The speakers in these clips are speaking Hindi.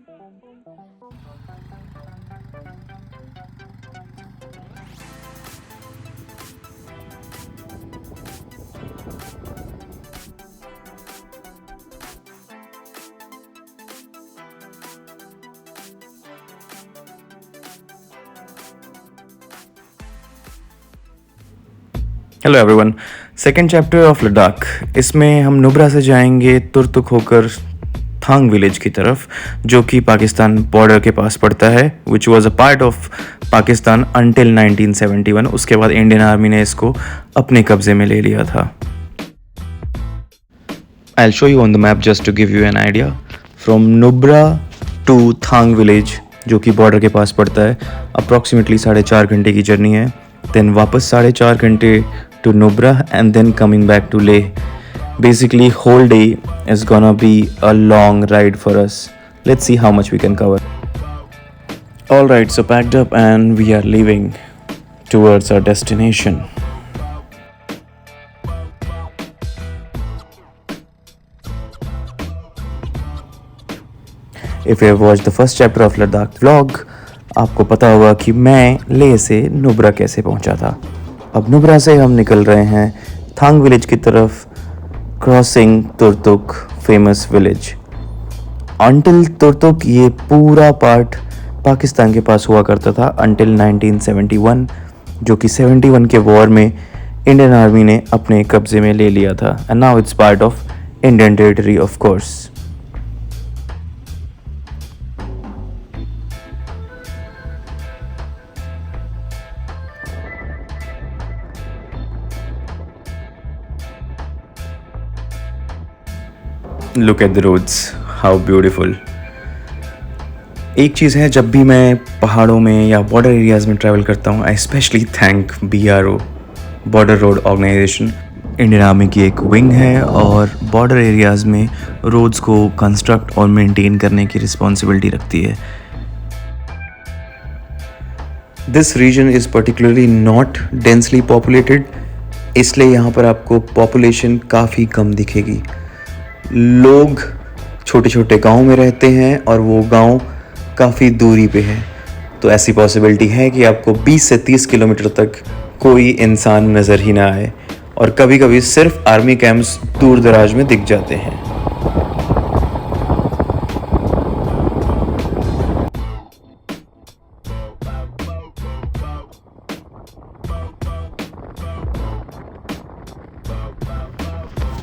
Hello everyone. Second chapter of Ladakh. इसमें हम नुब्रा से जाएंगे तुर्तुक होकर थांग विलेज की तरफ, जो कि पाकिस्तान बॉर्डर के पास पड़ता है, which was a part of Pakistan until 1971। उसके बाद इंडियन आर्मी ने इसको अपने कब्जे में ले लिया था। I will show you on the map just to give you an idea. From Nubra to Thang village, जो कि बॉर्डर के पास पड़ता है, अप्रॉक्सीमेटली 4.5 घंटे की जर्नी है। देन वापस 4.5 घंटे to Nubra and then coming back to Leh. Basically whole day is gonna be a long ride for us. Let's see how much we can cover. Alright, so packed up and we are leaving towards our destination. If you have watched the first chapter of Ladakh vlog, आपको पता होगा कि मैं लेह से नुब्रा कैसे पहुंचा था। अब नुब्रा से हम निकल रहे हैं थांग विलेज की तरफ, crossing Turtuk famous village. Until Turtuk ये पूरा पार्ट पाकिस्तान के पास हुआ करता था अंटिल 1971, जो कि 71 के वॉर में इंडियन आर्मी ने अपने कब्जे में ले लिया था। And now it's part of Indian territory of course. Look at the roads, how beautiful. एक चीज़ है, जब भी मैं पहाड़ों में या बॉर्डर एरियाज़ में ट्रैवल करता हूँ, I specially thank BRO, border road organisation. Indian army की एक विंग है और बॉर्डर एरियाज़ में रोड्स को कंस्ट्रक्ट और मेंटेन करने की रिस्पॉन्सिबिलिटी रखती है। This region is particularly not densely populated, इसलिए यहाँ पर आपको पॉपुलेशन काफ़ी कम दिखेगी। लोग छोटे छोटे गांव में रहते हैं और वो गांव काफ़ी दूरी पे है, तो ऐसी पॉसिबिलिटी है कि आपको 20 से 30 किलोमीटर तक कोई इंसान नज़र ही ना आए, और कभी कभी सिर्फ आर्मी कैंप्स दूर दराज में दिख जाते हैं।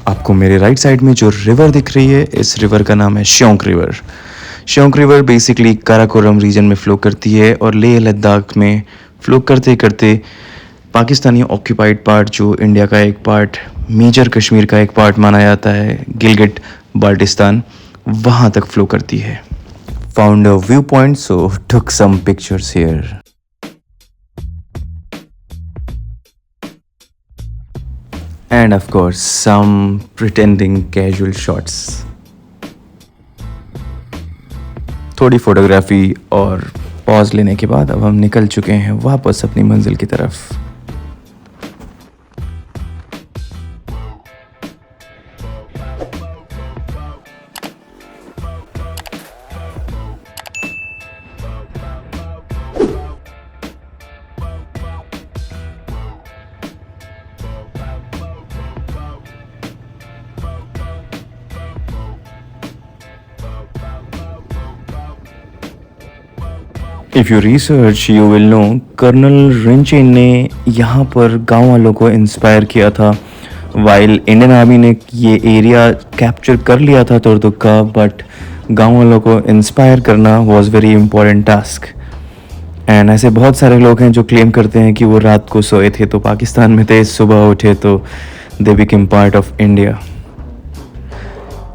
आपको मेरे राइट साइड में जो रिवर दिख रही है, इस रिवर का नाम है Shyok river. Shyok river basically Karakoram region में फ्लो करती है और लेह लद्दाख में फ्लो करते करते पाकिस्तानी ऑक्यूपाइड पार्ट, जो इंडिया का एक पार्ट, मेजर कश्मीर का एक पार्ट माना जाता है, गिलगिट बाल्टिस्तान, वहाँ तक फ्लो करती है। Found a view point, so took some pictures here. And of course, some pretending casual shots. थोड़ी फोटोग्राफी और पॉज लेने के बाद अब हम निकल चुके हैं वापस अपनी मंजिल की तरफ। If you research you will know, colonel Rinchen ने यहाँ पर गाँव वालों को इंस्पायर किया था। वाइल इंडियन आर्मी ने ये एरिया कैप्चर कर लिया था तुर्तुक का, बट गाँव वालों को इंस्पायर करना was very important task. And ऐसे बहुत सारे लोग हैं जो क्लेम करते हैं कि वो रात को सोए थे तो पाकिस्तान में थे, सुबह उठे तो they became part of India.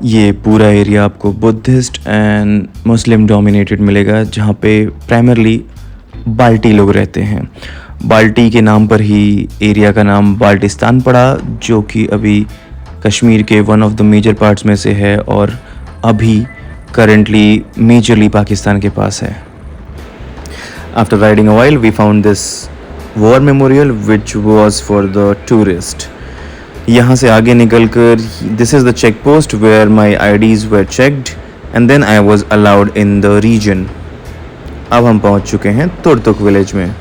ये पूरा एरिया आपको बुद्धिस्ट एंड मुस्लिम डोमिनेटेड मिलेगा, जहाँ पे प्राइमरली बाल्टी लोग रहते हैं। बाल्टी के नाम पर ही एरिया का नाम बाल्टिस्तान पड़ा, जो कि अभी कश्मीर के one of the major parts में से है और अभी करेंटली मेजरली पाकिस्तान के पास है। After riding a while we found this war memorial which was for the tourist. यहाँ से आगे निकलकर this is the check post where my IDs were checked and then I was allowed in the region. अब हम पहुंच चुके हैं तुर्तुक विलेज में।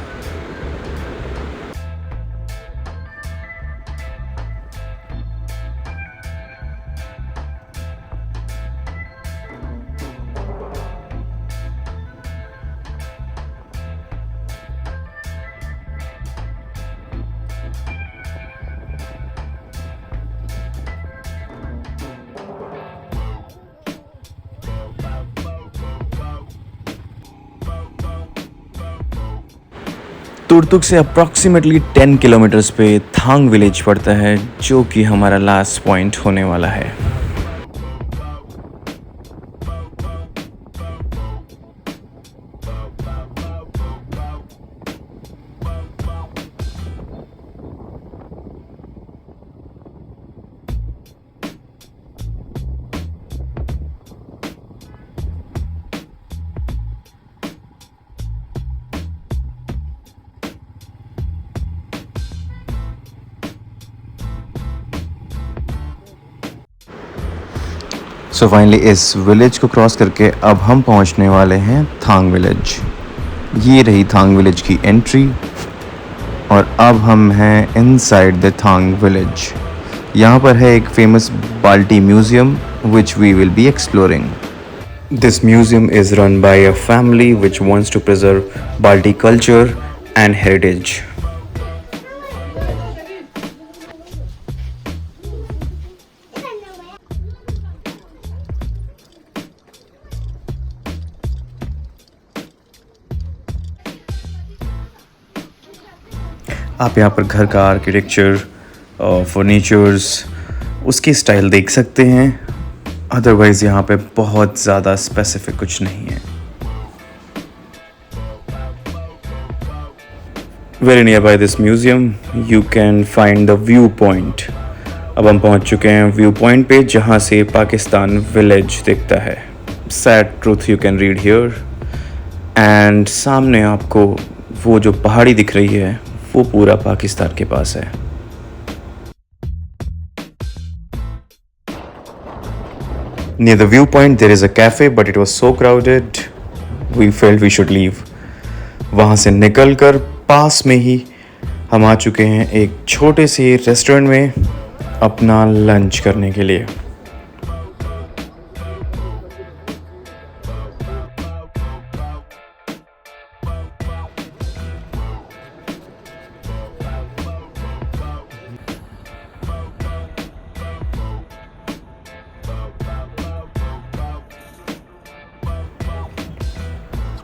तुर्तुक से अप्रॉक्सीमेटली 10 किलोमीटर्स पे थांग विलेज पड़ता है, जो कि हमारा लास्ट पॉइंट होने वाला है। सो फाइनली इस विलेज को क्रॉस करके अब हम पहुंचने वाले हैं थांग विलेज। ये रही थांग विलेज की एंट्री और अब हम हैं इनसाइड द थांग विलेज। यहाँ पर है एक famous Balti museum which we will be exploring. This museum is run by a family which wants to preserve Balti culture and heritage. आप यहाँ पर घर का आर्किटेक्चर, फर्नीचर्स, उसकी स्टाइल देख सकते हैं। अदरवाइज़ यहाँ पे बहुत ज़्यादा स्पेसिफिक कुछ नहीं है। Very near by this museum you can find the view point. अब हम पहुँच चुके हैं व्यू पॉइंट पे, जहाँ से पाकिस्तान विलेज दिखता है। Sad truth you can read here. And सामने आपको वो जो पहाड़ी दिख रही है वो पूरा पाकिस्तान के पास है। Near the viewpoint there is a cafe but it was so crowded we felt we should leave. वहाँ से निकलकर पास में ही हम आ चुके हैं एक छोटे से रेस्टोरेंट में अपना लंच करने के लिए।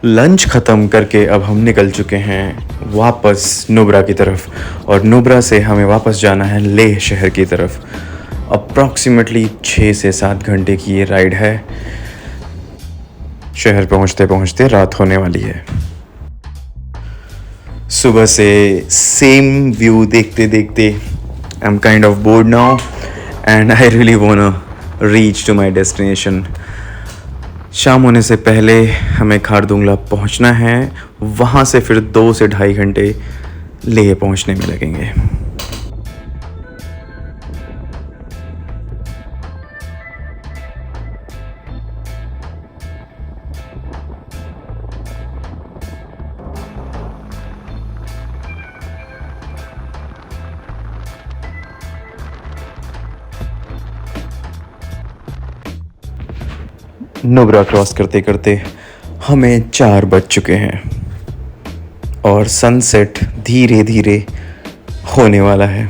लंच ख़त्म करके अब हम निकल चुके हैं वापस नुब्रा की तरफ, और नुब्रा से हमें वापस जाना है लेह शहर की तरफ। अप्रॉक्सीमेटली 6 से 7 घंटे की ये राइड है। शहर पहुंचते पहुंचते रात होने वाली है। सुबह से सेम व्यू देखते देखते I am kind of bored now and I really want to reach to my destination. शाम होने से पहले हमें खारदुंगला पहुंचना है। वहाँ से फिर 2 से 2.5 घंटे लेह पहुंचने में लगेंगे। नुब्रा क्रॉस करते करते हमें 4 बज चुके हैं और सनसेट धीरे धीरे होने वाला है।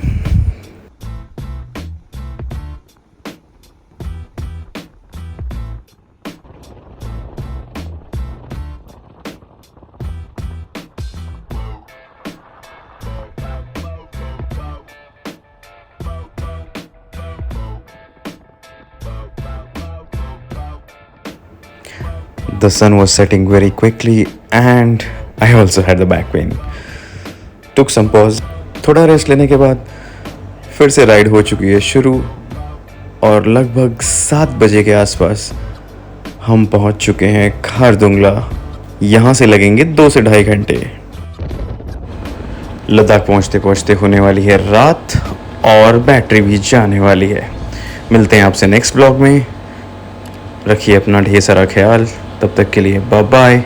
The sun was setting very quickly and I also had the back pain. Took some pause. थोड़ा रेस्ट लेने के बाद फिर से राइड हो चुकी है शुरू, और लगभग 7 बजे के आसपास हम पहुंच चुके हैं खारदुंगला। यहाँ से लगेंगे 2 से 2.5 घंटे। लद्दाख पहुंचते पहुंचते होने वाली है रात और बैटरी भी जाने वाली है। मिलते हैं आपसे नेक्स्ट ब्लॉग में। रखिए अपना ढेर सारा ख्याल। तब तक के लिए बाय बाय।